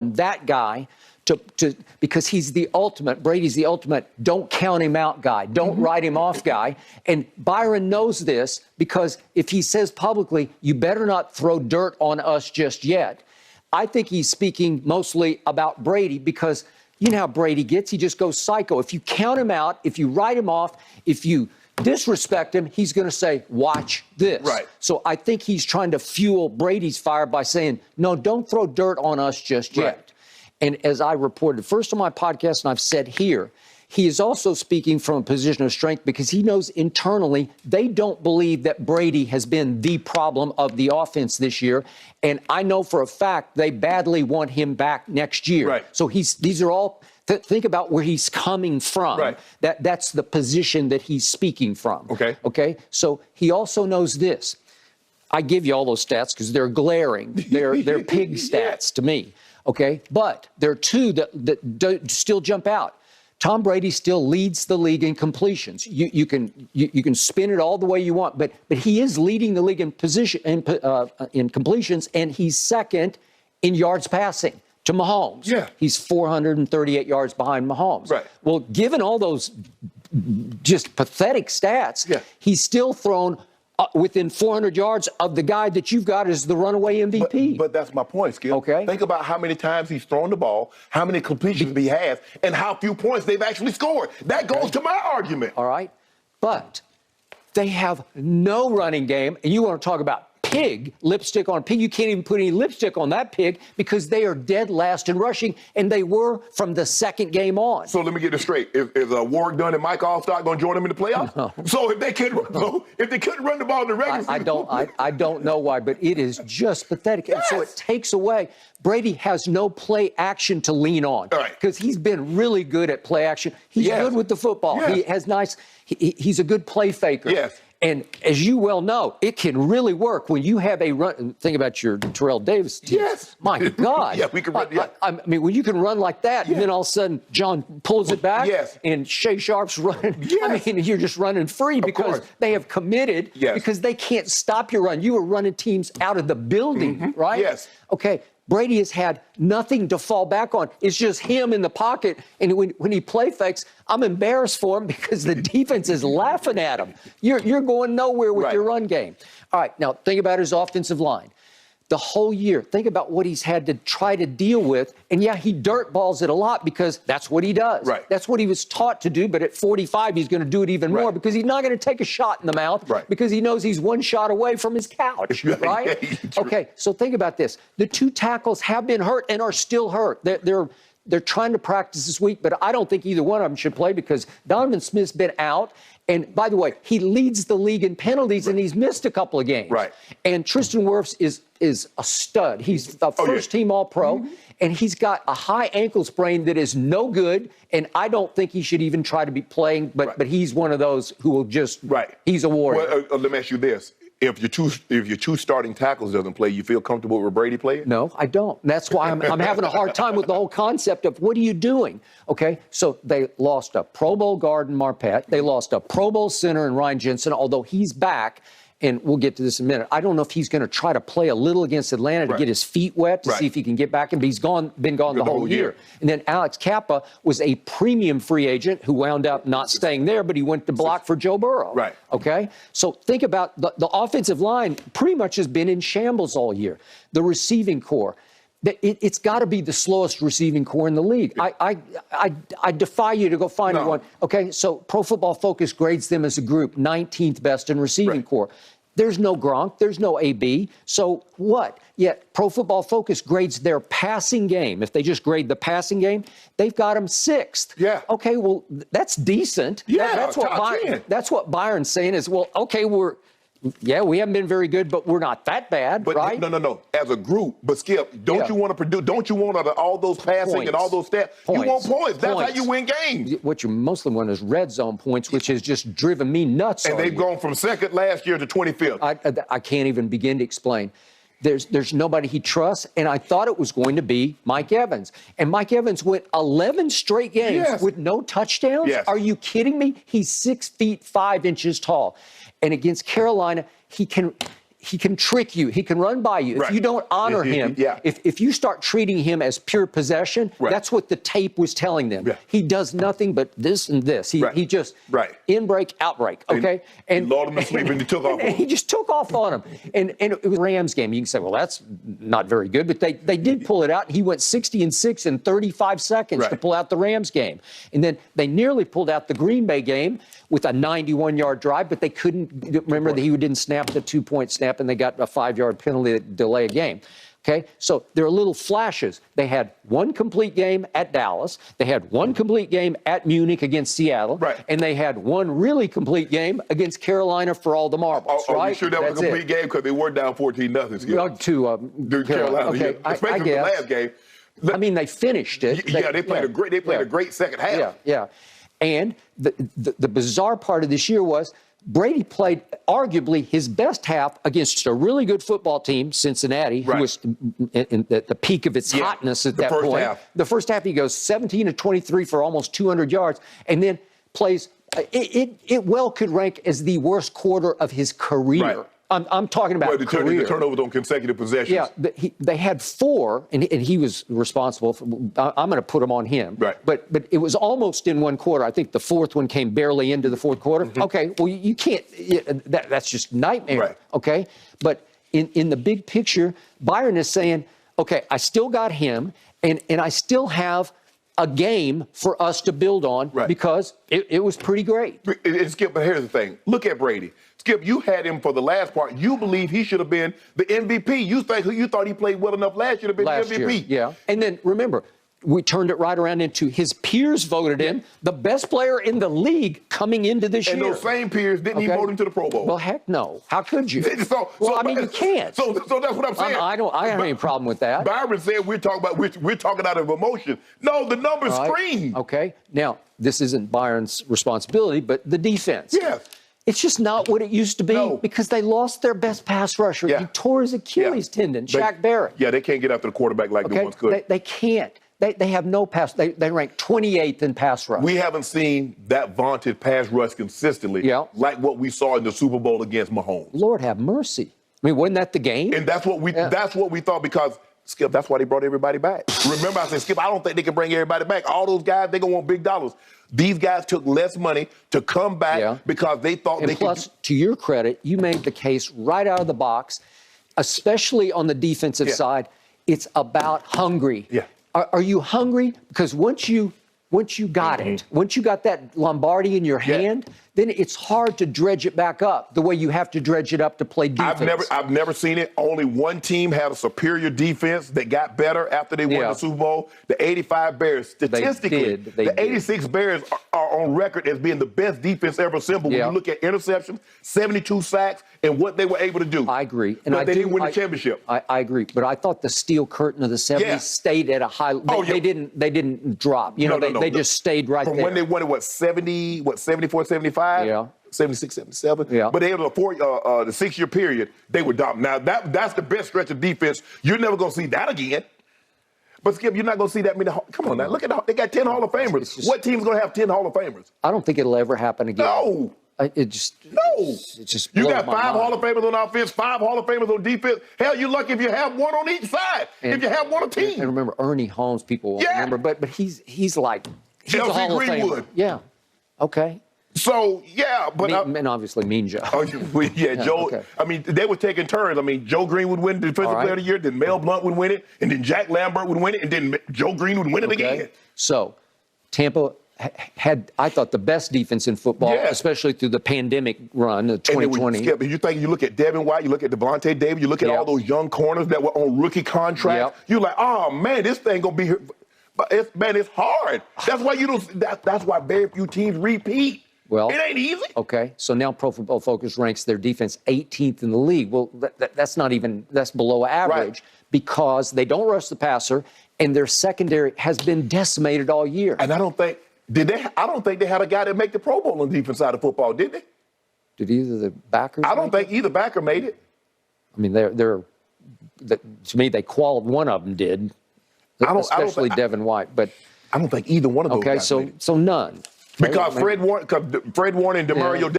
that guy because he's the ultimate, Brady's the ultimate, don't count him out guy, don't write him off guy. And Byron knows this because if he says publicly, you better not throw dirt on us just yet. I think he's speaking mostly about Brady because you know how Brady gets. He just goes psycho. If you count him out, if you write him off, if you disrespect him, he's going to say, watch this. Right. So I think he's trying to fuel Brady's fire by saying, no, don't throw dirt on us just yet. Right. And as I reported first on my podcast, and I've said here, he is also speaking from a position of strength because he knows internally they don't believe that Brady has been the problem of the offense this year. And I know for a fact they badly want him back next year. Right. So these are all, think about where he's coming from. Right. That's the position that he's speaking from. Okay. Okay. So he also knows this. I give you all those stats because they're glaring. They're pig stats to me. Okay, but there are two that still jump out. Tom Brady still leads the league in completions. You can spin it all the way you want, but he is leading the league in in completions, and he's second in yards passing to Mahomes. Yeah, he's 438 yards behind Mahomes. Right. Well, given all those just pathetic stats, yeah, he's still thrown within 400 yards of the guy that you've got as the runaway MVP. But that's my point, Skip. Okay. Think about how many times he's thrown the ball, how many completions he has, and how few points they've actually scored. That goes to my argument. All right. But they have no running game, and you want to talk about pig, lipstick on pig. You can't even put any lipstick on that pig because they are dead last in rushing, and they were from the second game on. So let me get this straight. Is Warwick Dunn and Mike Allstott going to join them in the playoffs? No. So if they couldn't run the ball in the regular season, I don't know why, but it is just pathetic. Yes. And so it takes away. Brady has no play action to lean on because he's been really good at play action. He's good with the football. Yes. He has he's a good play faker. Yes. And as you well know, it can really work when you have a run. Think about your Terrell Davis team. Yes. My God. Yeah, we can run. Yeah. I mean, when you can run like that, and then all of a sudden John pulls it back, Yes. and Shea Sharp's running. Yes. I mean, you're just running free because they have committed because they can't stop your run. You were running teams out of the building, right? Yes. Okay. Brady has had nothing to fall back on. It's just him in the pocket. And when he play fakes, I'm embarrassed for him because the defense is laughing at him. You're going nowhere with your run game. All right, now think about his offensive line. The whole year, think about what he's had to try to deal with. And yeah, he dirt balls it a lot because that's what he does. Right. That's what he was taught to do. But at 45, he's going to do it even more because he's not going to take a shot in the mouth because he knows he's one shot away from his couch. Right? Okay, so think about this. The two tackles have been hurt and are still hurt. They're trying to practice this week, but I don't think either one of them should play because Donovan Smith's been out. And by the way, he leads the league in penalties, and he's missed a couple of games. Right. And Tristan Wirfs is a stud. He's a first-team All-Pro, and he's got a high ankle sprain that is no good. And I don't think he should even try to be playing. But he's one of those who will just he's a warrior. Well, let me ask you this. If your two starting tackles doesn't play, you feel comfortable with Brady playing? No, I don't. That's why I'm having a hard time with the whole concept of what are you doing? Okay, so they lost a Pro Bowl guard in Marpet. They lost a Pro Bowl center in Ryan Jensen, although he's back. And we'll get to this in a minute. I don't know if he's going to try to play a little against Atlanta to get his feet wet to see if he can get back in, but he's been gone the whole year. And then Alex Kappa was a premium free agent who wound up not staying there, but he went to block for Joe Burrow. Right. Okay? So think about the offensive line pretty much has been in shambles all year. The receiving core. It's got to be the slowest receiving core in the league. I defy you to go find one. Okay, so Pro Football Focus grades them as a group 19th best in receiving core. There's no Gronk. There's no AB. So what? Yet Pro Football Focus grades their passing game. If they just grade the passing game, they've got them 6th. Yeah. Okay, well, that's decent. Yeah, that's what Byron's saying is, well, okay, we haven't been very good, but we're not that bad, right? No. As a group, but Skip, don't you want to produce? Don't you want all those passing and all those stats? You want points. That's how you win games. What you mostly want is red zone points, which has just driven me nuts. And they've gone from 2nd last year to 25th. I can't even begin to explain. There's nobody he trusts, and I thought it was going to be Mike Evans. And Mike Evans went 11 straight games with no touchdowns? Yes. Are you kidding me? He's 6 feet 5 inches tall. And against Carolina, he he can trick you. He can run by you. If you don't honor him, if you start treating him as pure possession, that's what the tape was telling them. He does nothing but this and this. He just in break, out break. Okay, and he lulled him to sleep and he took off. He just took off on him. And it was a Rams game. You can say, well, that's not very good, but they did pull it out. He went 60-6 in 35 seconds to pull out the Rams game, and then they nearly pulled out the Green Bay game with a 91-yard drive, but they couldn't remember that he didn't snap the 2-point snap, and they got a 5-yard penalty to delay a game. Okay, so there are little flashes. They had one complete game at Dallas. They had one complete game at Munich against Seattle. And they had one really complete game against Carolina for all the marbles, right? Are you sure that was a complete game? Because they were down 14-0. To Carolina. Okay, especially the last game. I mean, they finished it. They played a great second half. And the bizarre part of this year was Brady played arguably his best half against a really good football team, Cincinnati, who was at the peak of its hotness at that point. The first half, he goes 17-23 for almost 200 yards, and then plays. It well could rank as the worst quarter of his career. I'm talking about career. The turnovers on consecutive possessions. Yeah, they had 4, and he was responsible for. I'm going to put him on him. But it was almost in one quarter. I think the fourth one came barely into the fourth quarter. Okay, well, you can't. That's just nightmare. Okay, but in the big picture, Byron is saying, okay, I still got him, and I still have a game for us to build on because it was pretty great. Skip, but here's the thing. Look at Brady. Skip, you had him for the last part. You believe he should have been the MVP. You thought he played well enough last year to be the MVP. Yeah. And then remember, we turned it right around into his peers voted him the best player in the league coming into this year. And those same peers didn't even vote him to the Pro Bowl. Well, heck no. How could you? I mean, you can't. So that's what I'm saying. I don't have any problem with that. Byron said we're talking out of emotion. No, the numbers scream. Okay. Now, this isn't Byron's responsibility, but the defense. Yeah. It's just not what it used to be because they lost their best pass rusher. He tore his Achilles tendon, Shaq Barrett. Yeah, they can't get after the quarterback like they once could. They can't. They have no pass. They rank 28th in pass rush. We haven't seen that vaunted pass rush consistently like what we saw in the Super Bowl against Mahomes. Lord have mercy. I mean, wasn't that the game? And that's what we thought because, Skip, that's why they brought everybody back. Remember, I said, Skip, I don't think they can bring everybody back. All those guys, they're going to want big dollars. These guys took less money to come back because they thought they could. Plus, to your credit, you made the case right out of the box, especially on the defensive side. It's about hungry. Are you hungry? Because once you got it, once you got that Lombardi in your hand, then it's hard to dredge it back up the way you have to dredge it up to play defense. I've never seen it. Only one team had a superior defense that got better after they won the Super Bowl. The 85 Bears. Statistically, the 86 Bears are on record as being the best defense ever assembled. When you look at interceptions, 72 sacks, and what they were able to do. I agree. But they didn't win the championship. I agree. But I thought the steel curtain of the 70s stayed at a high level. They didn't drop. You know, they just stayed right there. From when they won it, 74, 75? Yeah. 76, 77. Yeah. But they had the 6-year period, they were dominant. Now, that's the best stretch of defense. You're never going to see that again. But, Skip, you're not going to see that many. Come on now. Look at they got 10 Hall of Famers. What team's going to have 10 Hall of Famers? I don't think it'll ever happen again. No. It just you got 5 Hall of Famers on offense, 5 Hall of Famers on defense. Hell, you're lucky if you have one on each side. If you have one a team. And remember, Ernie Holmes, people won't remember, but he's like a Hall of Famer. Yeah. Okay. So, but... and obviously Mean Joe. Joe. Okay. I mean, they were taking turns. I mean, Joe Green would win the Defensive Player of the Year, then Mel Blount would win it, and then Jack Lambert would win it, and then Joe Green would win it again. So, Tampa had, I thought, the best defense in football, especially through the pandemic run of 2020. You look at Devin White, you look at Devontae Davis, you look at all those young corners that were on rookie contracts. You're like, oh, man, this thing going to be here. But it's hard. That's why that's why very few teams repeat. Well, it ain't easy. Okay, so now Pro Football Focus ranks their defense 18th in the league. Well, that's below average because they don't rush the passer, and their secondary has been decimated all year. And I don't think they had a guy that make the Pro Bowl on the defense side of football, did they? Did either the backers? I don't think either backer made it. I mean, to me, one of them did, especially Devin White. But I don't think either one of those guys made it. So none. Because Fred Warner and DeMario